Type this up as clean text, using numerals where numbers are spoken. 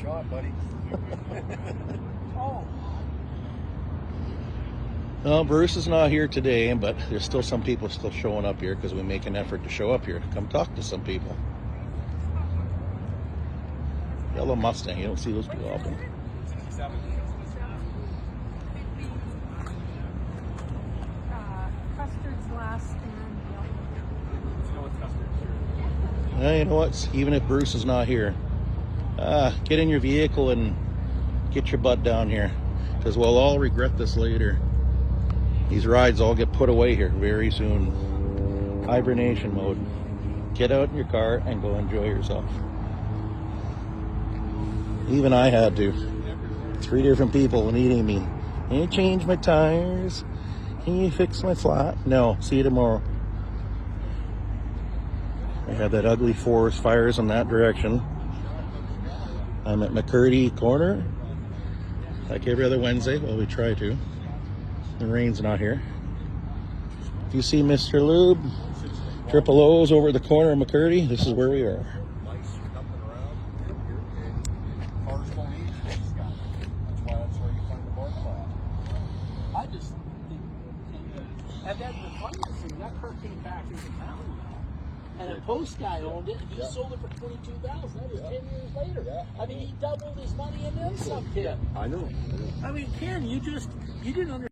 shot, buddy. Oh. Well, Bruce is not here today, but there's still some people still showing up here because we make an effort to show up here to come talk to some people. Yellow Mustang, you don't see those too often. Custard's last stand. You know what? Even if Bruce is not here, get in your vehicle and get your butt down here, because we'll all regret this later. These rides all get put away here very soon. Hibernation mode. Get out in your car and go enjoy yourself. Even I had to. 3 different people needing me. Can you change my tires? Can you fix my flat? No, see you tomorrow. I had that ugly forest fires in that direction. I'm at McCurdy Corner, like every other Wednesday. Well, we try to. The rain's not here. If you see Mr. Lube, Triple O's over at the corner of McCurdy, this is where we are. I just think, and then the funniest thing, that car came back into town, and a post guy owned it, and he sold it for $22,000. That was 10 years later. Yeah. I mean, he doubled his money and then some, Ken. I know. I mean, Ken, you didn't understand.